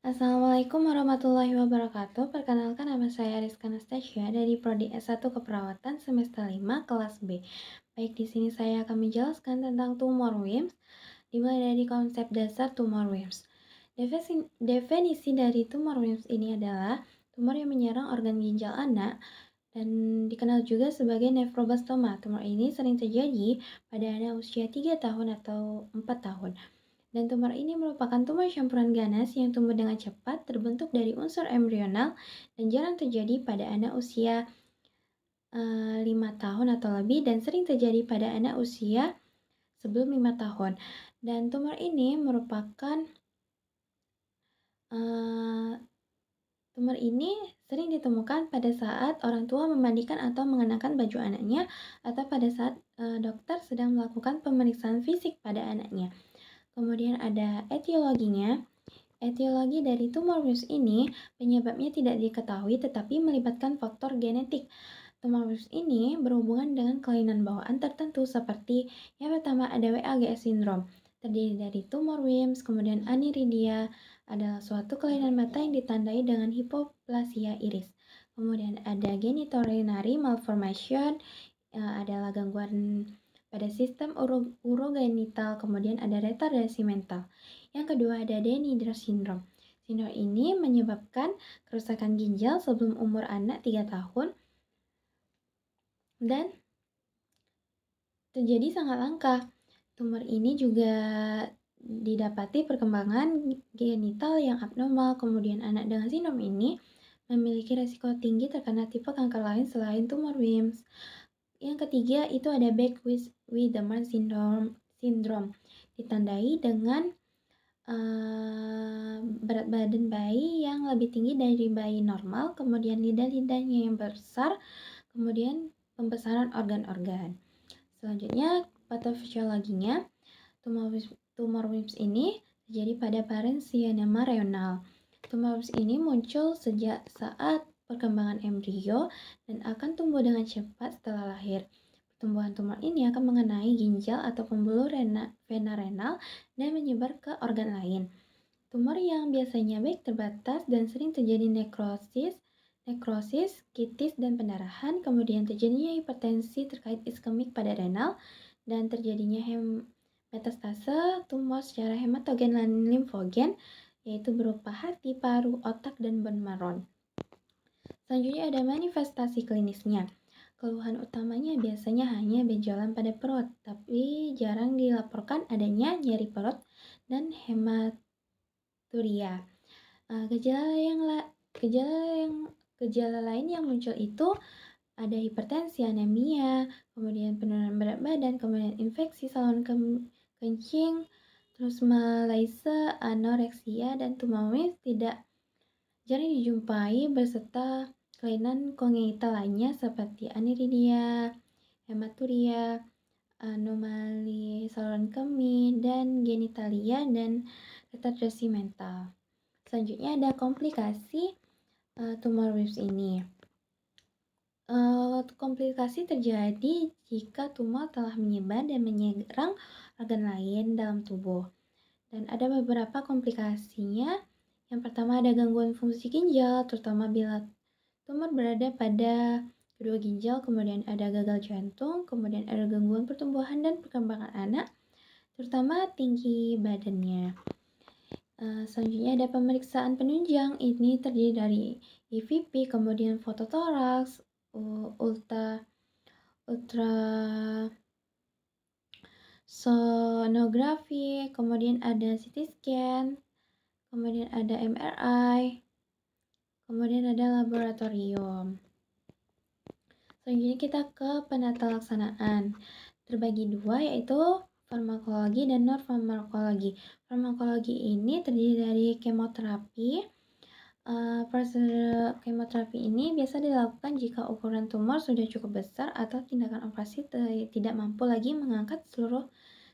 Assalamualaikum warahmatullahi wabarakatuh. Perkenalkan, nama saya Rizka Anastasia dari Prodi S1 Keperawatan semester 5 kelas B. Baik, di sini saya akan menjelaskan tentang tumor WIMS, dimulai dari konsep dasar tumor WIMS. Definisi dari tumor WIMS ini adalah tumor yang menyerang organ ginjal anak dan dikenal juga sebagai nefroblastoma. Tumor ini sering terjadi pada anak usia 3 tahun atau 4 tahun. Dan tumor ini merupakan tumor campuran ganas yang tumbuh dengan cepat, terbentuk dari unsur embrional, dan jarang terjadi pada anak usia 5 tahun atau lebih, dan sering terjadi pada anak usia sebelum 5 tahun. Dan tumor ini merupakan uh, tumor ini sering ditemukan pada saat orang tua memandikan atau mengenakan baju anaknya, atau pada saat dokter sedang melakukan pemeriksaan fisik pada anaknya. Kemudian ada etiologinya. Etiologi dari tumor WIMS ini penyebabnya tidak diketahui tetapi melibatkan faktor genetik. Tumor WIMS ini berhubungan dengan kelainan bawaan tertentu seperti yang pertama ada WAGS syndrome, terdiri dari tumor WIMS. Kemudian aniridia adalah suatu kelainan mata yang ditandai dengan hipoplasia iris. Kemudian ada genitourinary malformation, adalah gangguan pada sistem urogenital. Kemudian ada retardasi mental. Yang kedua ada Denyer syndrome. Sindrom ini menyebabkan kerusakan ginjal sebelum umur anak 3 tahun dan terjadi sangat langka. Tumor ini juga didapati perkembangan genital yang abnormal. Kemudian anak dengan sindrom ini memiliki resiko tinggi terkena tipe kanker lain selain tumor WIMS. Yang ketiga itu ada Beckwith-Wiedemann syndrome, ditandai dengan berat badan bayi yang lebih tinggi dari bayi normal, kemudian lidah-lidahnya yang besar, kemudian pembesaran organ-organ. Selanjutnya patofisiologinya, tumor WIMS ini terjadi pada parenchyma renal. Tumor WIMS ini muncul sejak saat perkembangan embrio dan akan tumbuh dengan cepat setelah lahir. Pertumbuhan tumor ini akan mengenai ginjal atau pembuluh vena renal dan menyebar ke organ lain. Tumor yang biasanya baik terbatas dan sering terjadi nekrosis, kitis, dan pendarahan. Kemudian terjadinya hipertensi terkait iskemik pada renal dan terjadinya metastase tumor secara hematogen dan limfogen, yaitu berupa hati, paru, otak, dan bone marrow. Selanjutnya ada manifestasi klinisnya. Keluhan utamanya biasanya hanya benjolan pada perut, tapi jarang dilaporkan adanya nyeri perut dan hematuria. Gejala lain yang muncul itu ada hipertensi, anemia, kemudian penurunan berat badan, kemudian infeksi saluran kencing, terus malaise, anoreksia, dan tumor WIMS tidak jarang dijumpai beserta kelainan kongenital lainnya seperti aniridia, hematuria, anomali saluran kemih, dan genitalia, dan retardasi mental. Selanjutnya ada komplikasi tumor WIMS ini. Komplikasi terjadi jika tumor telah menyebar dan menyerang organ lain dalam tubuh. Dan ada beberapa komplikasinya. Yang pertama ada gangguan fungsi ginjal, terutama bila tumor berada pada kedua ginjal. Kemudian ada gagal jantung, kemudian ada gangguan pertumbuhan dan perkembangan anak, terutama tinggi badannya. Selanjutnya ada pemeriksaan penunjang. Ini terdiri dari IVP, kemudian fototoraks, ultrasonografi, kemudian ada CT scan, kemudian ada MRI, kemudian ada laboratorium. Selanjutnya kita ke penata laksanaan. Terbagi dua, yaitu farmakologi dan non-farmakologi. Farmakologi ini terdiri dari kemoterapi. Prosedur kemoterapi ini biasa dilakukan jika ukuran tumor sudah cukup besar atau tindakan operasi tidak mampu lagi mengangkat seluruh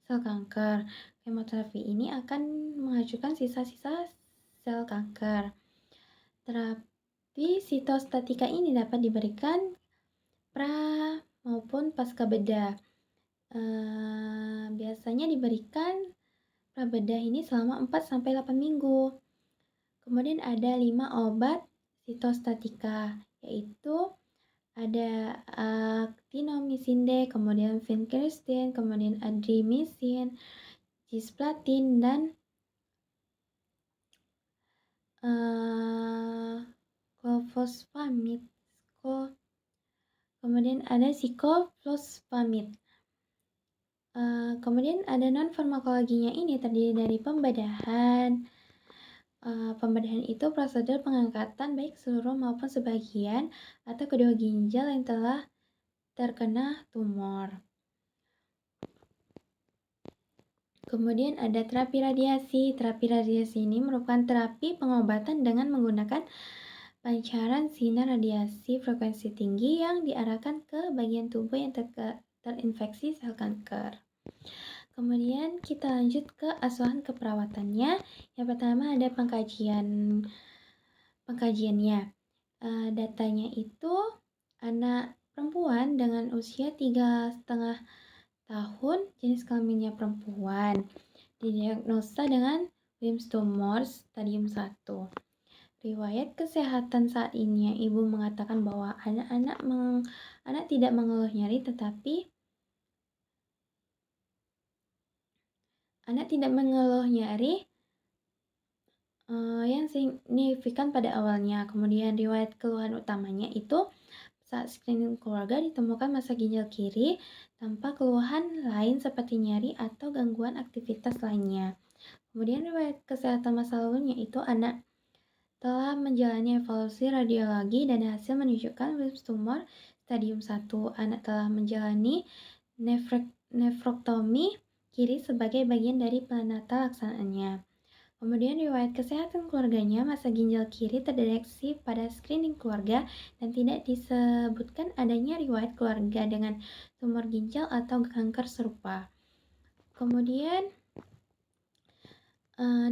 sel kanker. Kemoterapi ini akan menghancurkan sisa-sisa sel kanker. Terapi sitostatika ini dapat diberikan pra maupun pasca bedah. Biasanya diberikan pra bedah ini selama 4-8 minggu. Kemudian ada 5 obat sitostatika, yaitu ada actinomycin D, kemudian vincristine, kemudian adrimycin, cisplatin, dan clofosfamid. Kemudian ada sikofosfamid. Kemudian ada non-farmakologinya ini terdiri dari pembedahan. Pembedahan itu prosedur pengangkatan baik seluruh maupun sebagian atau kedua ginjal yang telah terkena tumor. Kemudian ada terapi radiasi. Terapi radiasi ini merupakan terapi pengobatan dengan menggunakan pancaran sinar radiasi frekuensi tinggi yang diarahkan ke bagian tubuh yang terinfeksi sel kanker. Kemudian kita lanjut ke asuhan keperawatannya. Yang pertama ada pengkajiannya. Datanya itu anak perempuan dengan usia 3,5 tahun, jenis kelaminnya perempuan, didiagnosa dengan Wilms tumor stadium 1. Riwayat kesehatan saat ini, ibu mengatakan bahwa anak tidak mengeluh nyeri, tetapi yang signifikan pada awalnya. Kemudian riwayat keluhan utamanya itu saat screening keluarga ditemukan massa ginjal kiri tanpa keluhan lain seperti nyeri atau gangguan aktivitas lainnya. Kemudian riwayat kesehatan masa lalunya itu anak telah menjalani evaluasi radiologi dan hasil menunjukkan Wilms tumor stadium 1. Anak telah menjalani nefrektomi kiri sebagai bagian dari penata laksanaannya. Kemudian riwayat kesehatan keluarganya, massa ginjal kiri terdeteksi pada screening keluarga dan tidak disebutkan adanya riwayat keluarga dengan tumor ginjal atau kanker serupa. Kemudian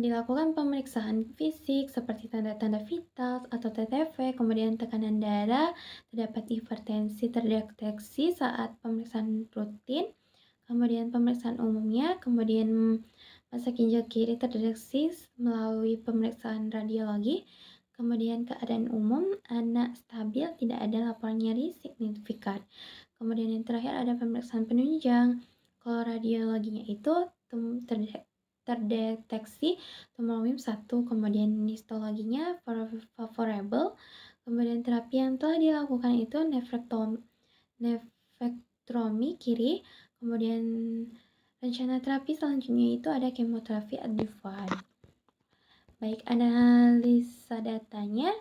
dilakukan pemeriksaan fisik seperti tanda-tanda vital atau TTV, kemudian tekanan darah, terdapat hipertensi terdeteksi saat pemeriksaan rutin, kemudian pemeriksaan umumnya, kemudian massa ginjal kiri terdeteksi melalui pemeriksaan radiologi, kemudian keadaan umum, anak stabil, tidak ada laporan nyeri signifikan. Kemudian yang terakhir ada pemeriksaan penunjang. Kalau radiologinya itu terdeteksi tumor Wilms 1, kemudian histologinya favorable, kemudian terapi yang telah dilakukan itu nefrektomi kiri, kemudian rencana terapi selanjutnya itu ada kemoterapi adjuvan. Baik, analisa datanya,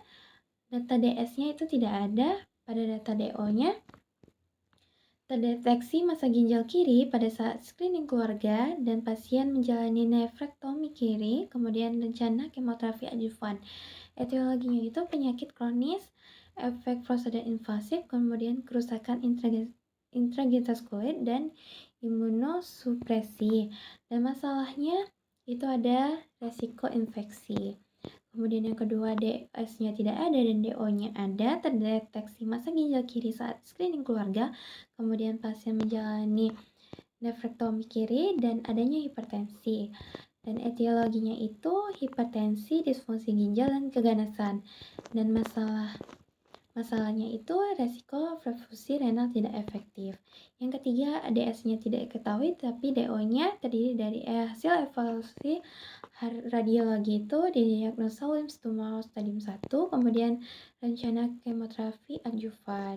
data DS-nya itu tidak ada. Pada data DO-nya terdeteksi massa ginjal kiri pada saat screening keluarga dan pasien menjalani nefrektomi kiri, kemudian rencana kemoterapi adjuvan. Etiologinya itu penyakit kronis, efek prosedur invasif, kemudian kerusakan intragentas kulit dan imunosupresi. Dan masalahnya itu ada resiko infeksi. Kemudian yang kedua, DS-nya tidak ada dan DO-nya ada, terdeteksi massa ginjal kiri saat screening keluarga, kemudian pasien menjalani nefrektomi kiri dan adanya hipertensi. Dan etiologinya itu hipertensi, disfungsi ginjal, dan keganasan. Dan masalahnya itu resiko perfusi renal tidak efektif. Yang ketiga, DS-nya tidak diketahui, tapi DO-nya terdiri dari hasil evaluasi radiologi itu didiagnosa Wilms tumor stadium 1, kemudian rencana kemoterapi adjuvan.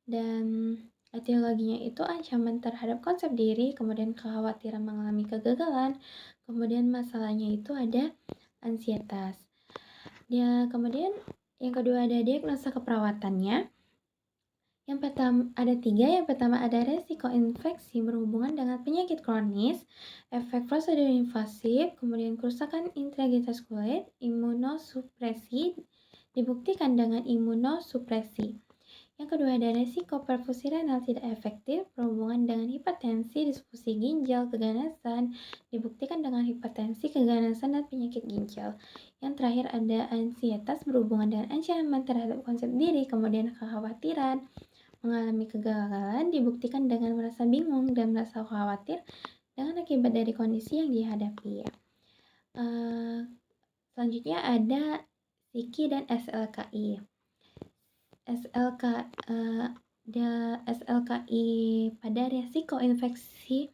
Dan etiologinya itu ancaman terhadap konsep diri, kemudian kekhawatiran mengalami kegagalan, kemudian masalahnya itu ada ansietas. Kemudian yang kedua ada diagnosa keperawatannya. Yang pertama ada 3. Yang pertama ada resiko infeksi berhubungan dengan penyakit kronis, efek prosedur invasif, kemudian kerusakan intragentas kulit, imunosupresi, dibuktikan dengan imunosupresi. Yang kedua ada resiko perfusi renal tidak efektif berhubungan dengan hipertensi, disfusi ginjal, keganasan, dibuktikan dengan hipertensi, keganasan, dan penyakit ginjal. Yang terakhir ada ansietas berhubungan dengan ancaman terhadap konsep diri, kemudian kekhawatiran mengalami kegagalan, dibuktikan dengan merasa bingung dan merasa khawatir dengan akibat dari kondisi yang dihadapi. Selanjutnya ada SIKI dan SLKI. SLKI pada resiko infeksi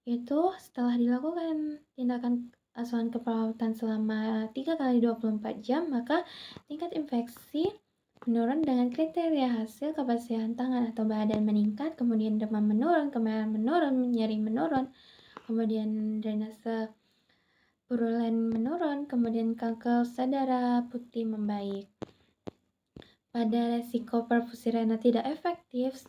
itu setelah dilakukan tindakan asuhan keperawatan selama 3 kali 24 jam, maka tingkat infeksi menurun dengan kriteria hasil kebersihan tangan atau badan meningkat, kemudian demam menurun, kemerahan menurun, nyeri menurun, kemudian drainase purulen menurun, kemudian kanker darah putih membaik. Pada resiko perfusi renal tidak efektif,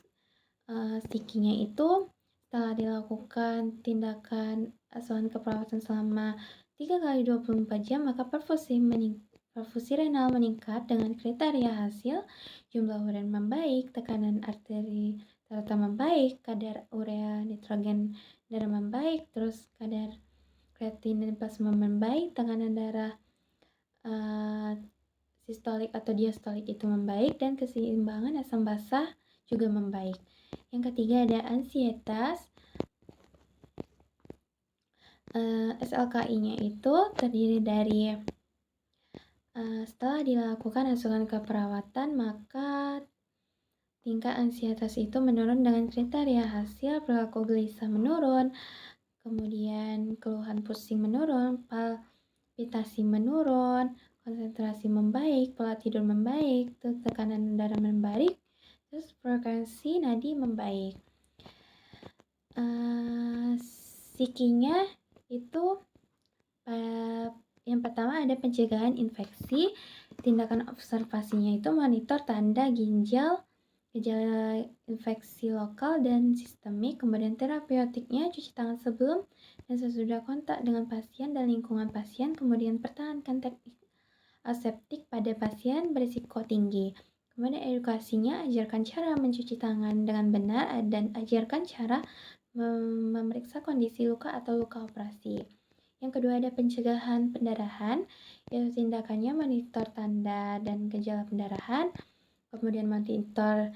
SIKI-nya itu setelah dilakukan tindakan asuhan keperawatan selama 3 kali 24 jam, maka perfusi renal meningkat dengan kriteria hasil, jumlah urin membaik, tekanan arteri ternyata membaik, kadar urea nitrogen darah membaik, terus kadar kreatinin plasma membaik, tekanan darah sistolik atau diastolik itu membaik, dan keseimbangan asam basah juga membaik. Yang ketiga ada ansietas. SLKI-nya itu terdiri dari setelah dilakukan asuhan keperawatan, maka tingkat ansietas itu menurun dengan kriteria hasil, perilaku gelisah menurun, kemudian keluhan pusing menurun, palpitasi menurun, konsentrasi membaik, pola tidur membaik, terus tekanan darah membaik, terus frekuensi nadi membaik. SIKI-nya itu yang pertama ada pencegahan infeksi. Tindakan observasinya itu monitor tanda ginjal, gejala infeksi lokal dan sistemik, kemudian terapeutiknya cuci tangan sebelum dan sesudah kontak dengan pasien dan lingkungan pasien, kemudian pertahankan teknik aseptik pada pasien berisiko tinggi. Kemudian edukasinya, ajarkan cara mencuci tangan dengan benar dan ajarkan cara memeriksa kondisi luka atau luka operasi. Yang kedua ada pencegahan pendarahan, yaitu tindakannya monitor tanda dan gejala pendarahan, kemudian monitor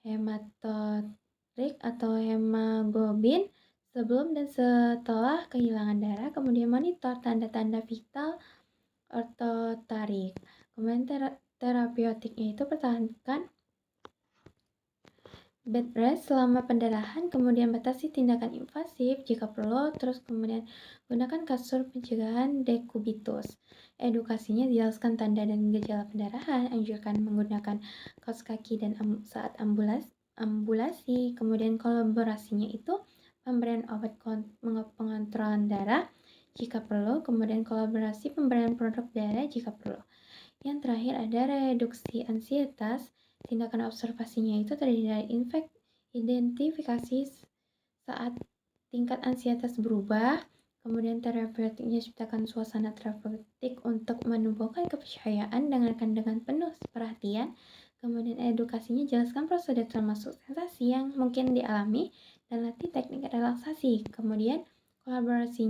hematokrit atau hemoglobin sebelum dan setelah kehilangan darah, kemudian monitor tanda-tanda vital ortotarik. Kemudian terapeutiknya itu pertahankan bed rest selama pendarahan, kemudian batasi tindakan invasif jika perlu, terus kemudian gunakan kasur pencegahan dekubitus. Edukasinya jelaskan tanda dan gejala pendarahan, anjurkan menggunakan kaos kaki dan saat ambulasi, kemudian kolaborasinya itu pemberian obat pengontrolan darah jika perlu, kemudian kolaborasi pemberian produk darah jika perlu. Yang terakhir ada reduksi ansietas. Tindakan observasinya itu terdiri dari identifikasi saat tingkat ansietas berubah, kemudian terapeutiknya ciptakan suasana terapeutik untuk menumbuhkan kepercayaan, dengarkan dengan penuh perhatian, kemudian edukasinya jelaskan prosedur termasuk sensasi yang mungkin dialami, dan latih teknik relaksasi, kemudian kolaborasinya